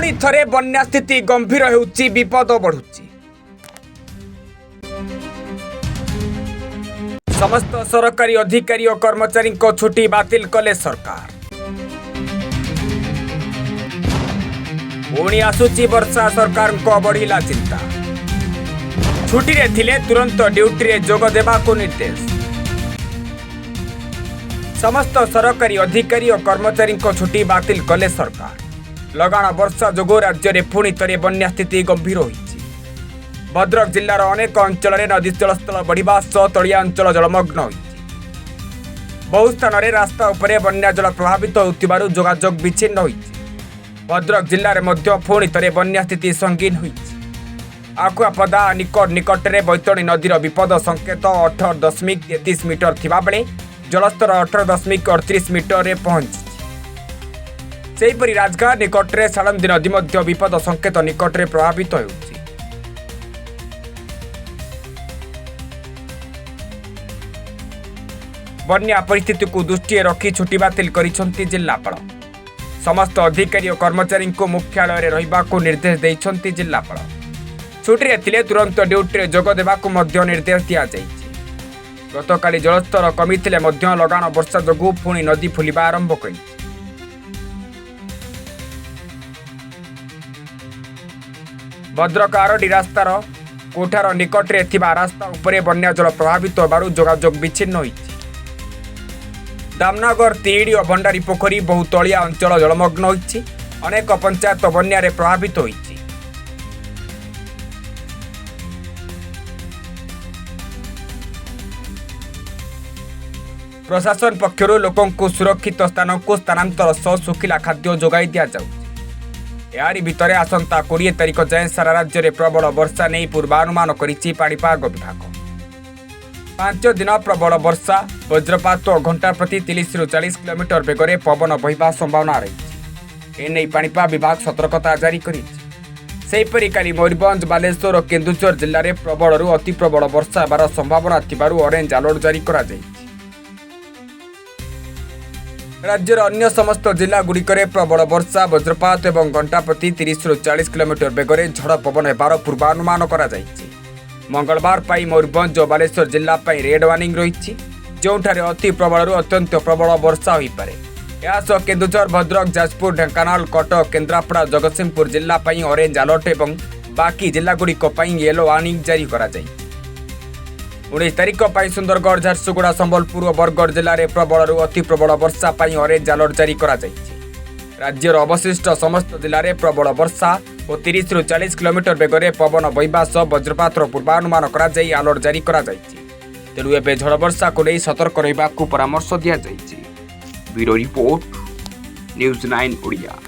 पुणी थरे बन्या स्थिति गंभीर होउची विपद बढ़ुची। समस्त सरकारी अधिकारी और कर्मचारी को छुट्टी बातिल कले सरकार। पुणी आसुची वर्षा सरकार को बढ़िला चिंता। छुट्टी रे थिले तुरंत ड्यूटी रे जोग देबा को निर्देश। समस्त सरकारी अधिकारी और कर्मचारी को छुट्टी बातिल कले सरकार। लगाण वर्षा जोगु राज्य में पुणी थे बन्या स्थिति गंभीर होइछि। भद्रक जिल्लार अनेक अंचल में नदी जलस्तर बढ़िबा सह तलिया अंचल जलमग्न होइछि। बहु स्थान में रास्ता उपरे बन्या जल प्रभावित होउथिबारु जोगाजोग विच्छिन्न होइछि। भद्रक जिल्ला रे मध्य पुणी थे बन्या स्थिति संगीन होइछि। आकुआपदा निकट में बैतरणी नदीर विपद संकेत 18.33 मीटर थिबा बेले जलस्तर 18.38 मीटर रे पहुंची। सेहीपरि राजगार निकट में सालंदी नदी मध्य विपद संकेत निकट में प्रभावित होउछि। बन्या परिस्थिति को दृष्टि रखी छुट्टी बातिल करिसंती जिल्लापाल। समस्त अधिकारी और कर्मचारी को मुख्यालय रहिबा को निर्देश देइसंती जिल्लापाल। छुट्टी रे थिले तुरंत ड्यूटी रे जोग देबा को मध्य निर्देश दिया जाइछि। गतकाली जलस्तर कमिथिले मध्य लगाण वर्षा जोगु पुणी नदी फुलिबा आरंभ करिछि। भद्रक आरडी रास्तार कोठार निकट रे थिबा रास्ता उपरे बन्या जल प्रभावित होबारु जोगाजोग विच्छिन्न होइछि। दामनगर तिहिडी और भंडारी पोखरी बहु तलिया अंचल जलमग्न होइछि। अनेक पंचायत बन्या रे प्रभावित होइछि। प्रशासन पक्षरु लोकों को सुरक्षित स्थान को स्थानांतर सह सुखिला खाद्य जोगाई दिया जाउ। यारी भितरे आसंता 20 तारिख जाए सारा राज्य में प्रबल वर्षा नहीं पूर्वानुमान करिछि पाणीपाग विभाग। 5 दिन प्रबल वर्षा वज्रपात और घंटा प्रति 30 ରୁ 40 किलोमीटर बेगरे पवन बहिबा संभावना रही। एने पाणीपाग विभाग सतर्कता जारी करिछि। सेहीपरि काली मयूरभंज बालेश्वर और केन्दुझर जिले में प्रबल रु अति प्रबल वर्षा हेबार संभावना थिबारु ऑरेंज अलर्ट जारी करा जाइछि। राज्यर अन्य समस्त जिला गुड़िकरे प्रबल वर्षा वज्रपात एवं घंटा प्रति 30 ରୁ 40 किलोमीटर बेगरे झड़ पवन हेबार पूर्वानुमान करा जाइछि। मंगलवार पाई मयूरभंज और बालेश्वर जिला पाई रेड वार्निंग रही, जोठारे अति प्रबल रु अत्यंत प्रबल वर्षा होई पारे। यासह केन्दुझर भद्रक जाजपुर ढेंकानाल कटक केन्द्रापड़ा जगतसिंहपुर जिला पाई ऑरेंज अलर्ट एवं बाकी जिला गुड़िक येलो वार्निंग जारी करा जाइछि। 19 तारिख पाई सुंदरगढ़ झारसुगुड़ा संबलपुर और बरगढ़ जिले में प्रबल रु अति प्रबल वर्षा पाई ऑरेंज अलर्ट जारी करा जाइछि। राज्यर अवशिष्ट समस्त जिले में प्रबल वर्षा और 30 ରୁ 40 किलोमीटर बेगरे पवन बहिबा सह वज्रपात पूर्वानुमान करा जाई अलर्ट जारी करा जाइछि। तेणु एबे झड़ वर्षा को नहीं सतर्क रहिबा को परामर्श दिया जाइछि। Bureau report news 9 Odia.